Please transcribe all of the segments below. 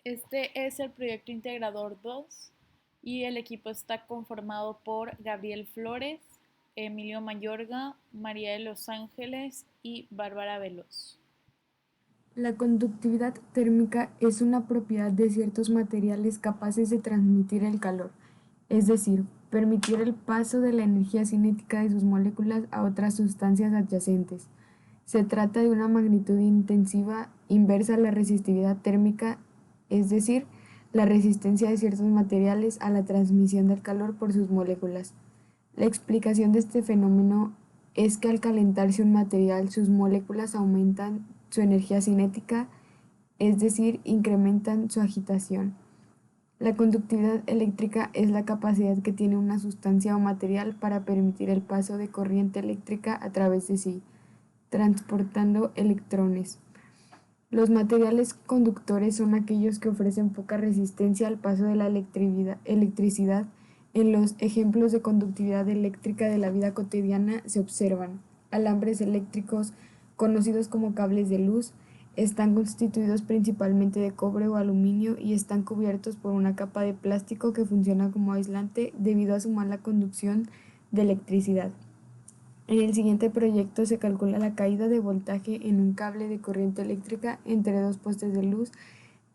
Este es el proyecto Integrador 2 y el equipo está conformado por Gabriel Flores, Emilio Mayorga, María de los Ángeles y Bárbara Veloz. La conductividad térmica es una propiedad de ciertos materiales capaces de transmitir el calor, es decir, permitir el paso de la energía cinética de sus moléculas a otras sustancias adyacentes. Se trata de una magnitud intensiva inversa a la resistividad térmica, es decir, la resistencia de ciertos materiales a la transmisión del calor por sus moléculas. La explicación de este fenómeno es que al calentarse un material, sus moléculas aumentan su energía cinética, es decir, incrementan su agitación. La conductividad eléctrica es la capacidad que tiene una sustancia o material para permitir el paso de corriente eléctrica a través de sí, transportando electrones. Los materiales conductores son aquellos que ofrecen poca resistencia al paso de la electricidad. En los ejemplos de conductividad eléctrica de la vida cotidiana se observan alambres eléctricos, conocidos como cables de luz, están constituidos principalmente de cobre o aluminio y están cubiertos por una capa de plástico que funciona como aislante debido a su mala conducción de electricidad. En el siguiente proyecto se calcula la caída de voltaje en un cable de corriente eléctrica entre dos postes de luz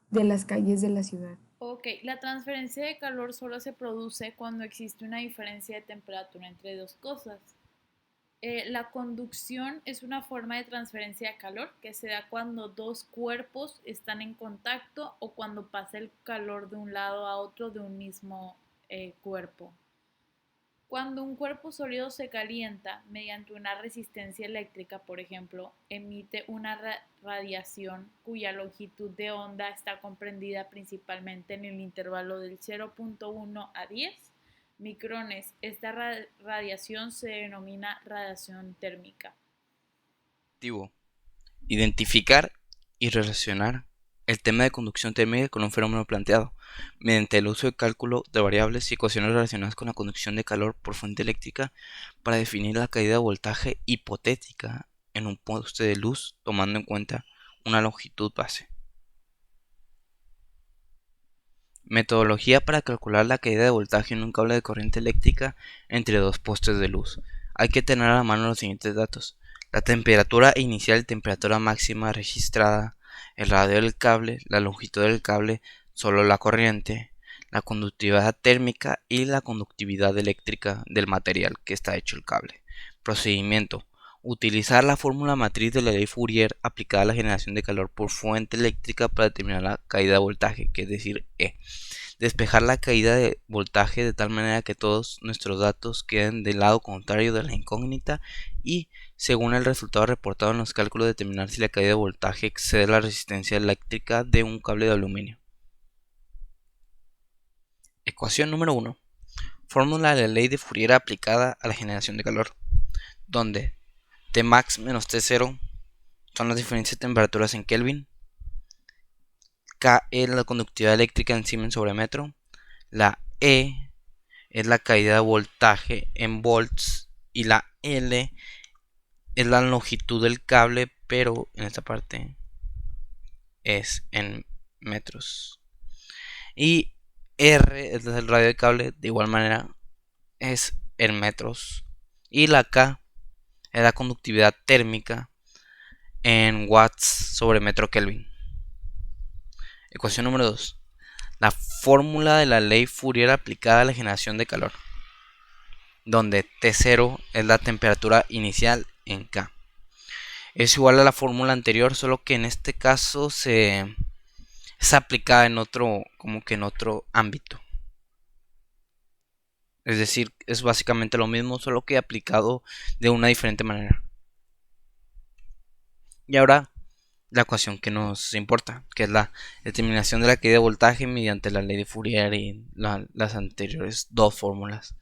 de las calles de la ciudad. Ok, la transferencia de calor solo se produce cuando existe una diferencia de temperatura entre dos cosas. La conducción es una forma de transferencia de calor que se da cuando dos cuerpos están en contacto o cuando pasa el calor de un lado a otro de un mismo cuerpo. Cuando un cuerpo sólido se calienta mediante una resistencia eléctrica, por ejemplo, emite una radiación cuya longitud de onda está comprendida principalmente en el intervalo del 0.1 a 10 micrones. Esta radiación se denomina radiación térmica. Objetivo: identificar y relacionar el tema de conducción térmica con un fenómeno planteado, mediante el uso de cálculo de variables y ecuaciones relacionadas con la conducción de calor por fuente eléctrica para definir la caída de voltaje hipotética en un poste de luz tomando en cuenta una longitud base. Metodología para calcular la caída de voltaje en un cable de corriente eléctrica entre dos postes de luz. Hay que tener a la mano los siguientes datos: la temperatura inicial y temperatura máxima registrada, el radio del cable, la longitud del cable, solo la corriente, la conductividad térmica y la conductividad eléctrica del material que está hecho el cable. Procedimiento: utilizar la fórmula matriz de la ley Fourier aplicada a la generación de calor por fuente eléctrica para determinar la caída de voltaje, que es decir, E. Despejar la caída de voltaje de tal manera que todos nuestros datos queden del lado contrario de la incógnita y, según el resultado reportado en los cálculos, determinar si la caída de voltaje excede la resistencia eléctrica de un cable de aluminio. Ecuación número 1. Fórmula de la ley de Fourier aplicada a la generación de calor, donde Tmax menos T0 son las diferencias de temperaturas en Kelvin, K es la conductividad eléctrica en Siemens sobre metro, la E es la caída de voltaje en volts y la L es la longitud del cable, pero en esta parte es en metros. Y R es el radio del cable, de igual manera es en metros. Y la K es la conductividad térmica en watts sobre metro Kelvin. Ecuación número 2. La fórmula de la ley Fourier aplicada a la generación de calor, donde T0 es la temperatura inicial en K. Es igual a la fórmula anterior, solo que en este caso es aplicada en otro, como que en otro ámbito. Es decir, es básicamente lo mismo, solo que aplicado de una diferente manera. Y ahora la ecuación que nos importa, que es la determinación de la caída de voltaje mediante la ley de Fourier y las anteriores dos fórmulas,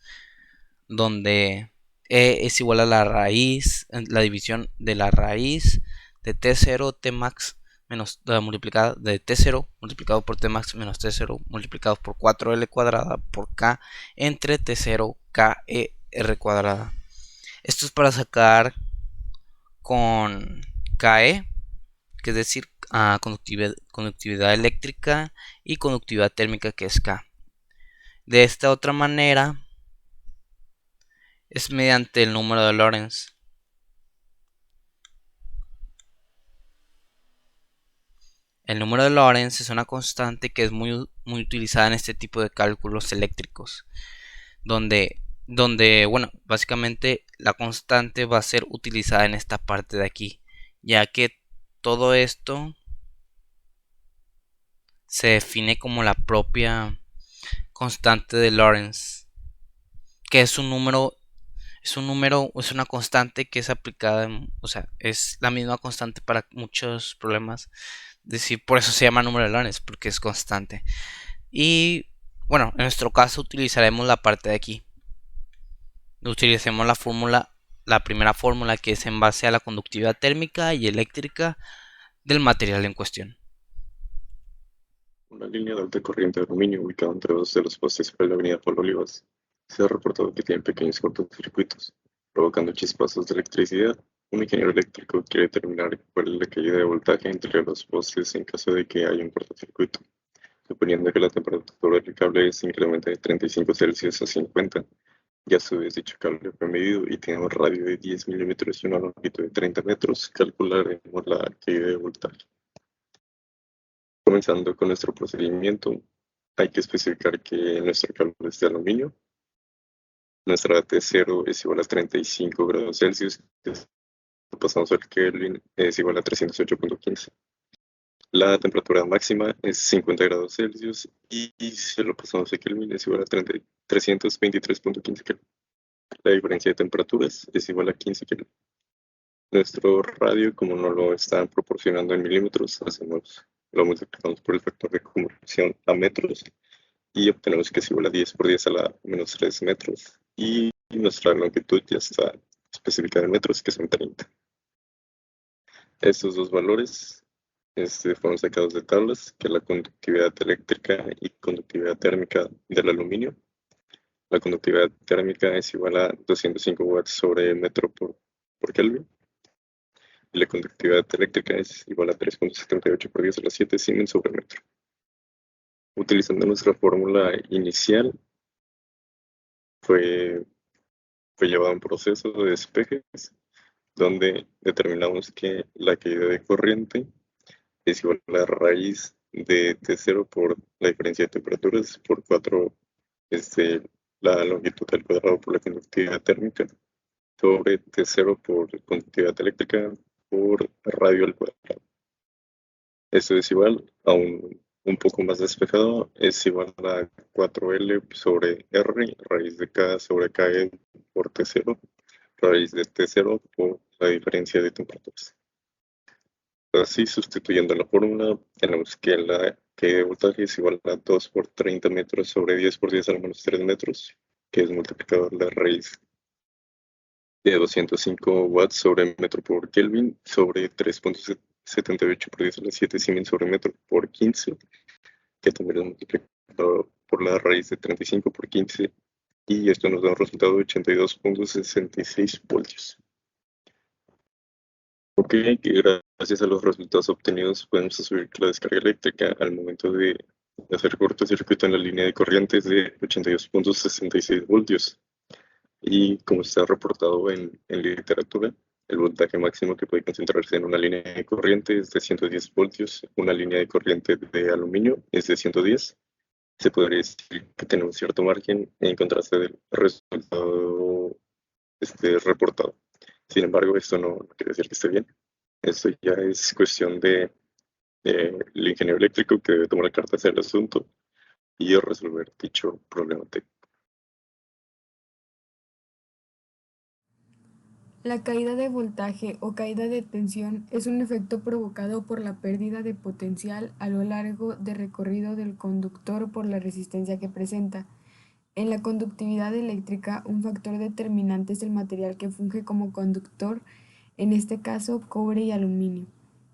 donde E es igual a la raíz, la división de la raíz de T0 Tmax menos multiplicada de T0 multiplicado por Tmax menos T0 multiplicado por 4L cuadrada por K entre T0 KER cuadrada. Esto es para sacar con KE, que es decir, conductividad eléctrica y conductividad térmica, que es K. De esta otra manera es mediante el número de Lorentz. El número de Lorentz es una constante que es muy utilizada en este tipo de cálculos eléctricos, donde bueno, básicamente la constante va a ser utilizada en esta parte de aquí, ya que todo esto se define como la propia constante de Lorentz, que es una constante que es aplicada, o sea, es la misma constante para muchos problemas. Es decir, por eso se llama número de Lorentz, porque es constante. Y bueno, en nuestro caso utilizaremos la parte de aquí. Utilicemos la primera fórmula, que es en base a la conductividad térmica y eléctrica del material en cuestión. Una línea de alta corriente de aluminio ubicada entre dos de los postes sobre la avenida Pablo Olivas se ha reportado que tiene pequeños cortocircuitos, provocando chispazos de electricidad. Un ingeniero eléctrico quiere determinar cuál es la caída de voltaje entre los postes en caso de que haya un cortocircuito, suponiendo que la temperatura del cable se incrementa de 35 Celsius a 50. Ya a su vez, dicho cable fue medido y tiene un radio de 10 milímetros y una longitud de 30 metros. Calcularemos la caída de voltaje. Comenzando con nuestro procedimiento, hay que especificar que nuestro cable es de aluminio. Nuestra T0 es igual a 35 grados Celsius. Pasamos al Kelvin, es igual a 308.15. La temperatura máxima es 50 grados Celsius y si lo pasamos a Kelvin es igual a 323.15 Kelvin. La diferencia de temperaturas es igual a 15 Kelvin. Nuestro radio, como no lo están proporcionando en milímetros, lo multiplicamos por el factor de conversión a metros y obtenemos que es igual a 10 por 10 a la menos 3 metros. Y nuestra longitud ya está especificada en metros, que son 30. Estos dos valores fueron sacados de tablas, que es la conductividad eléctrica y conductividad térmica del aluminio. La conductividad térmica es igual a 205 watts sobre metro por Kelvin. Y la conductividad eléctrica es igual a 3.78 por 10 a la 7 Siemens sobre metro. Utilizando nuestra fórmula inicial, fue llevado a un proceso de despejes, donde determinamos que la caída de corriente es igual a la raíz de T0 por la diferencia de temperaturas por 4, la longitud al cuadrado por la conductividad térmica, sobre T0 por conductividad eléctrica por radio al cuadrado. Esto es igual a un poco más despejado, es igual a 4L sobre R, raíz de K sobre KE por T0, raíz de T0 por la diferencia de temperaturas. Así, sustituyendo la fórmula, tenemos que la caída de voltaje es igual a 2 por 30 metros sobre 10 por 10 a la menos 3 metros, que es multiplicado la raíz de 205 watts sobre metro por Kelvin sobre 3.78 por 10 a la 7 Siemens sobre metro por 15, que también es multiplicado por la raíz de 35 por 15, y esto nos da un resultado de 82.66 voltios. Ok, que gracias a los resultados obtenidos podemos asumir que la descarga eléctrica al momento de hacer cortocircuito en la línea de corriente es de 82.66 voltios. Y como está reportado en literatura, el voltaje máximo que puede concentrarse en una línea de corriente es de 110 voltios, una línea de corriente de aluminio es de 110. Se podría decir que tiene un cierto margen en contraste del resultado reportado. Sin embargo, esto no quiere decir que esté bien. Esto ya es cuestión del ingeniero eléctrico, que debe tomar cartas del asunto y resolver dicho problema técnico. La caída de voltaje o caída de tensión es un efecto provocado por la pérdida de potencial a lo largo de recorrido del conductor por la resistencia que presenta. En la conductividad eléctrica, un factor determinante es el material que funge como conductor, en este caso cobre y aluminio.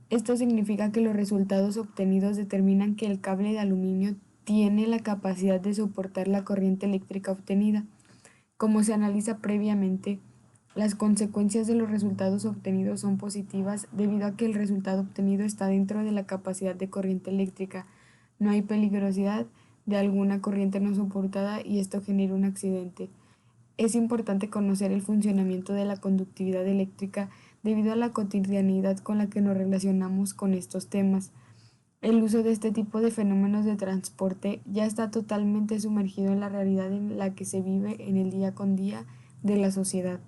Esto significa que los resultados obtenidos determinan que el cable de aluminio tiene la capacidad de soportar la corriente eléctrica obtenida. Como se analiza previamente, Las consecuencias de los resultados obtenidos son positivas debido a que el resultado obtenido está dentro de la capacidad de corriente eléctrica. No hay peligrosidad de alguna corriente no soportada y esto genera un accidente. Es importante conocer el funcionamiento de la conductividad eléctrica debido a la cotidianidad con la que nos relacionamos con estos temas. El uso de este tipo de fenómenos de transporte ya está totalmente sumergido en la realidad en la que se vive en el día con día de la sociedad.